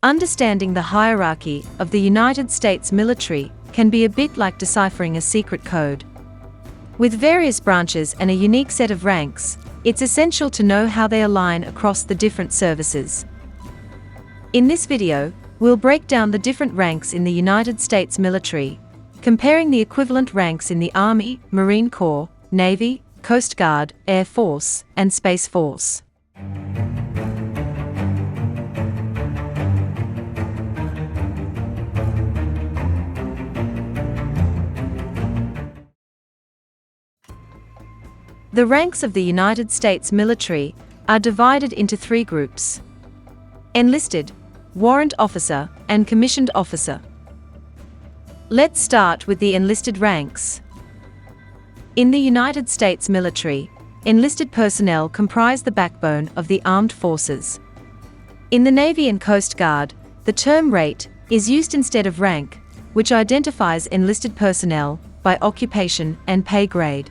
Understanding the hierarchy of the United States military can be a bit like deciphering a secret code. With various branches and a unique set of ranks, it's essential to know how they align across the different services. In this video, we'll break down the different ranks in the United States military, comparing the equivalent ranks in the Army, Marine Corps, Navy, Coast Guard, Air Force, and Space Force. The ranks of the United States military are divided into three groups: enlisted, warrant officer, and commissioned officer. Let's start with the enlisted ranks. In the United States military, enlisted personnel comprise the backbone of the armed forces. In the Navy and Coast Guard, the term rate is used instead of rank, which identifies enlisted personnel by occupation and pay grade.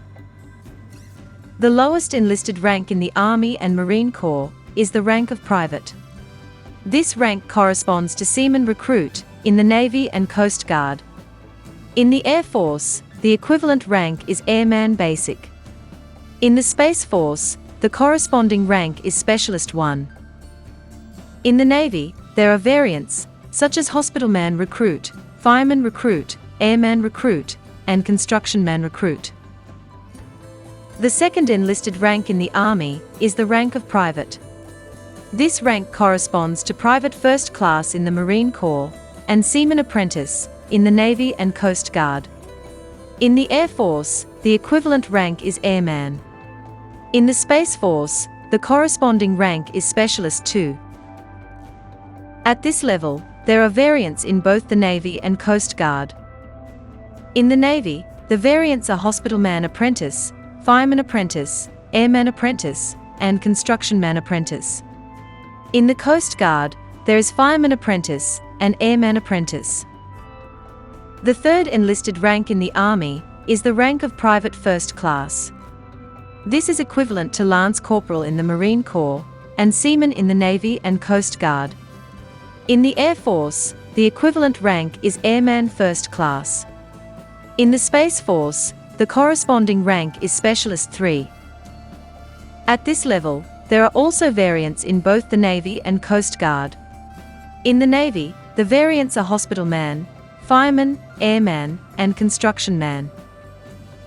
The lowest enlisted rank in the Army and Marine Corps is the rank of private. This rank corresponds to seaman recruit in the Navy and Coast Guard. In the Air Force, the equivalent rank is Airman Basic. In the Space Force, the corresponding rank is Specialist 1. In the Navy, there are variants, such as Hospitalman Recruit, Fireman Recruit, Airman Recruit, and Constructionman Recruit. The second enlisted rank in the Army is the rank of Private. This rank corresponds to Private First Class in the Marine Corps and Seaman Apprentice in the Navy and Coast Guard. In the Air Force, the equivalent rank is Airman. In the Space Force, the corresponding rank is Specialist 2. At this level, there are variants in both the Navy and Coast Guard. In the Navy, the variants are Hospitalman Apprentice, Fireman Apprentice, Airman Apprentice, and Constructionman Apprentice. In the Coast Guard, there is Fireman Apprentice and Airman Apprentice. The third enlisted rank in the Army is the rank of Private First Class. This is equivalent to Lance Corporal in the Marine Corps and Seaman in the Navy and Coast Guard. In the Air Force, the equivalent rank is Airman First Class. In the Space Force, the corresponding rank is Specialist 3. At this level, there are also variants in both the Navy and Coast Guard. In the Navy, the variants are Hospitalman, Fireman, Airman, and Constructionman.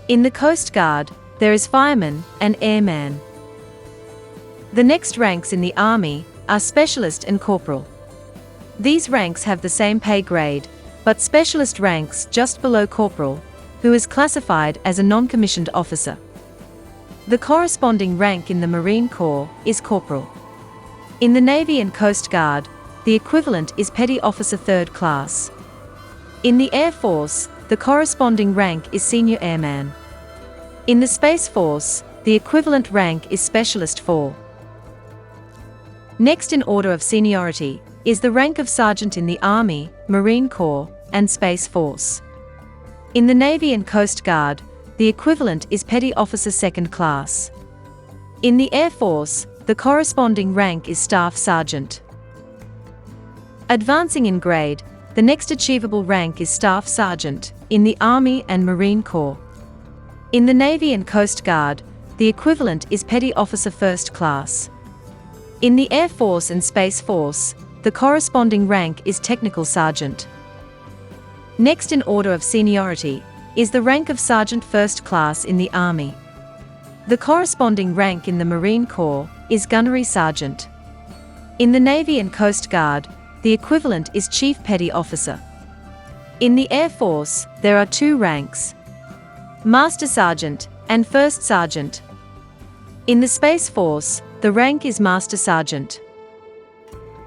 In the Coast Guard, there is Fireman and Airman. The next ranks in the Army are Specialist and Corporal. These ranks have the same pay grade, but Specialist ranks just below Corporal, who is classified as a non-commissioned officer. The corresponding rank in the Marine Corps is Corporal. In the Navy and Coast Guard, the equivalent is Petty Officer 3rd Class. In the Air Force, the corresponding rank is Senior Airman. In the Space Force, the equivalent rank is Specialist 4. Next in order of seniority is the rank of Sergeant in the Army, Marine Corps, and Space Force. In the Navy and Coast Guard, the equivalent is Petty Officer 2nd Class. In the Air Force, the corresponding rank is Staff Sergeant. Advancing in grade, the next achievable rank is Staff Sergeant in the Army and Marine Corps. In the Navy and Coast Guard, the equivalent is Petty Officer 1st Class. In the Air Force and Space Force, the corresponding rank is Technical Sergeant. Next in order of seniority is the rank of Sergeant First Class in the Army. The corresponding rank in the Marine Corps is Gunnery Sergeant. In the Navy and Coast Guard, the equivalent is Chief Petty Officer. In the Air Force, there are two ranks: Master Sergeant and First Sergeant. In the Space Force, the rank is Master Sergeant.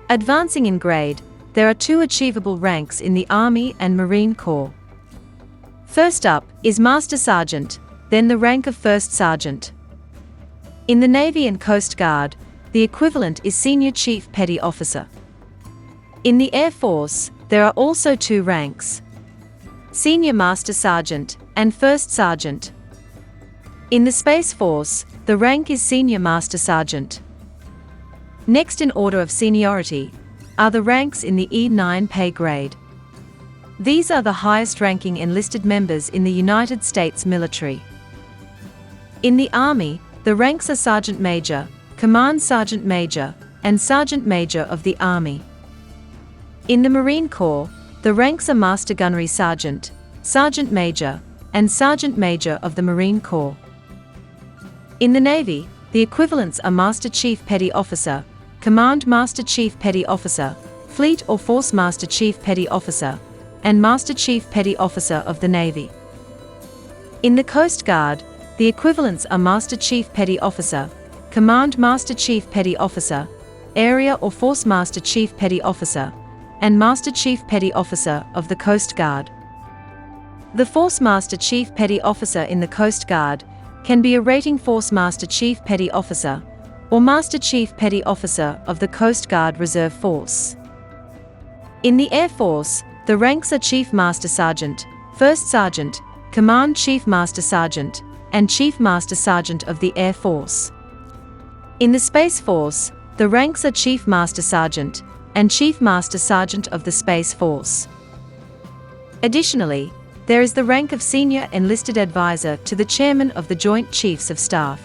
Advancing in grade, there are two achievable ranks in the Army and Marine Corps. First up is Master Sergeant, then the rank of First Sergeant. In the Navy and Coast Guard, the equivalent is Senior Chief Petty Officer. In the Air Force, there are also two ranks: Senior Master Sergeant and First Sergeant. In the Space Force, the rank is Senior Master Sergeant. Next in order of seniority are the ranks in the E9 pay grade. These are the highest-ranking enlisted members in the United States military. In the Army, the ranks are Sergeant Major, Command Sergeant Major, and Sergeant Major of the Army. In the Marine Corps, the ranks are Master Gunnery Sergeant, Sergeant Major, and Sergeant Major of the Marine Corps. In the Navy, the equivalents are Master Chief Petty Officer, Command Master Chief Petty Officer, Fleet or Force Master Chief Petty Officer, and Master Chief Petty Officer of the Navy. In the Coast Guard, the equivalents are Master Chief Petty Officer, Command Master Chief Petty Officer, Area or Force Master Chief Petty Officer, and Master Chief Petty Officer of the Coast Guard. The Force Master Chief Petty Officer in the Coast Guard can be a Rating Force Master Chief Petty Officer or Master Chief Petty Officer of the Coast Guard Reserve Force. In the Air Force, the ranks are Chief Master Sergeant, First Sergeant, Command Chief Master Sergeant, and Chief Master Sergeant of the Air Force. In the Space Force, the ranks are Chief Master Sergeant and Chief Master Sergeant of the Space Force. Additionally, there is the rank of Senior Enlisted Advisor to the Chairman of the Joint Chiefs of Staff.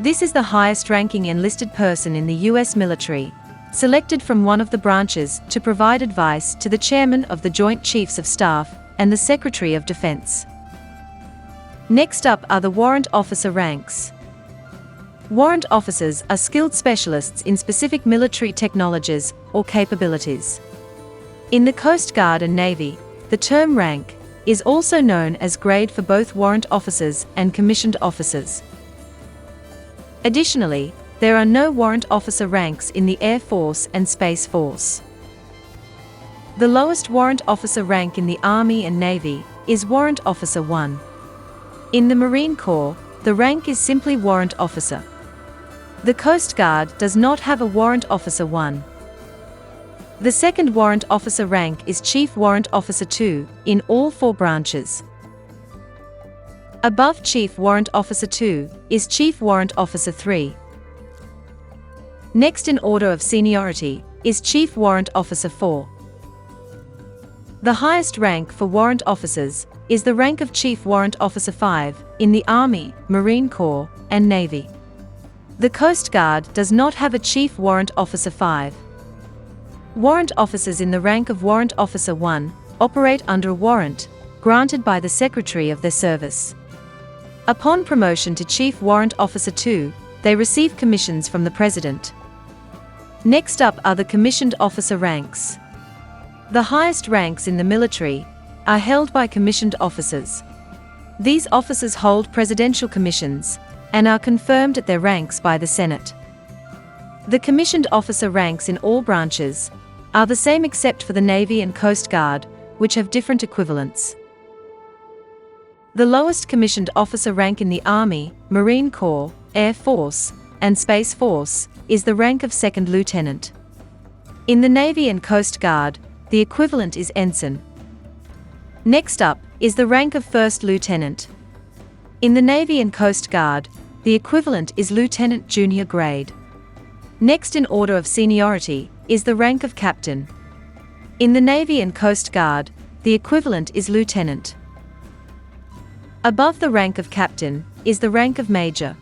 This is the highest-ranking enlisted person in the U.S. military, selected from one of the branches to provide advice to the Chairman of the Joint Chiefs of Staff and the Secretary of Defense. Next up are the Warrant Officer ranks. Warrant officers are skilled specialists in specific military technologies or capabilities. In the Coast Guard and Navy, the term rank is also known as grade for both warrant officers and commissioned officers. Additionally, there are no warrant officer ranks in the Air Force and Space Force. The lowest warrant officer rank in the Army and Navy is Warrant Officer 1. In the Marine Corps, the rank is simply Warrant Officer. The Coast Guard does not have a Warrant Officer 1. The second Warrant Officer rank is Chief Warrant Officer 2 in all 4 branches. Above Chief Warrant Officer 2 is Chief Warrant Officer 3. Next in order of seniority is Chief Warrant Officer 4. The highest rank for warrant officers is the rank of Chief Warrant Officer 5 in the Army, Marine Corps, and Navy. The Coast Guard does not have a Chief Warrant Officer 5. Warrant officers in the rank of Warrant Officer 1 operate under a warrant granted by the Secretary of their service. Upon promotion to Chief Warrant Officer 2, they receive commissions from the President. Next up are the commissioned officer ranks. The highest ranks in the military are held by commissioned officers. These officers hold presidential commissions and are confirmed at their ranks by the Senate. The commissioned officer ranks in all branches are the same except for the Navy and Coast Guard, which have different equivalents. The lowest commissioned officer rank in the Army, Marine Corps, Air Force, and Space Force is the rank of Second Lieutenant. In the Navy and Coast Guard, the equivalent is Ensign. Next up is the rank of First Lieutenant. In the Navy and Coast Guard, the equivalent is Lieutenant Junior grade. Next in order of seniority is the rank of Captain. In the Navy and Coast Guard, the equivalent is Lieutenant. Above the rank of Captain is the rank of Major.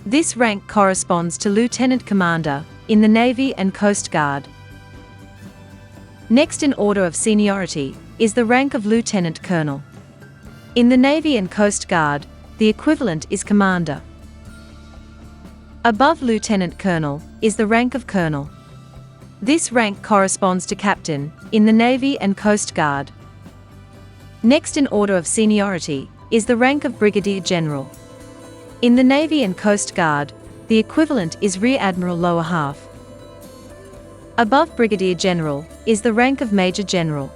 This rank corresponds to Lieutenant Commander in the Navy and Coast Guard. Next in order of seniority is the rank of Lieutenant Colonel. In the Navy and Coast Guard, the equivalent is Commander. Above Lieutenant Colonel is the rank of Colonel. This rank corresponds to Captain in the Navy and Coast Guard. Next in order of seniority is the rank of Brigadier General. In the Navy and Coast Guard, the equivalent is Rear Admiral lower half. Above Brigadier General is the rank of Major General.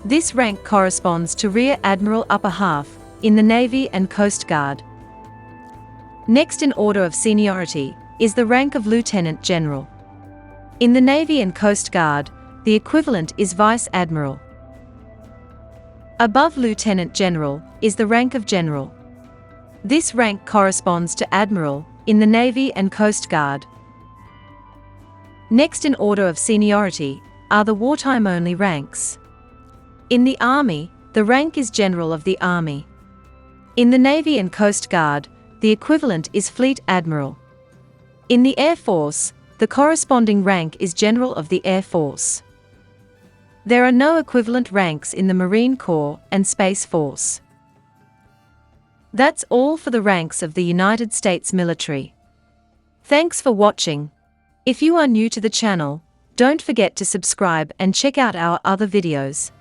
This rank corresponds to Rear Admiral upper half in the Navy and Coast Guard. Next in order of seniority is the rank of Lieutenant General. In the Navy and Coast Guard, the equivalent is Vice Admiral. Above Lieutenant General is the rank of General. This rank corresponds to Admiral in the Navy and Coast Guard. Next in order of seniority are the wartime-only ranks. In the Army, the rank is General of the Army. In the Navy and Coast Guard, the equivalent is Fleet Admiral. In the Air Force, the corresponding rank is General of the Air Force. There are no equivalent ranks in the Marine Corps and Space Force. That's all for the ranks of the United States military. Thanks for watching. If you are new to the channel, don't forget to subscribe and check out our other videos.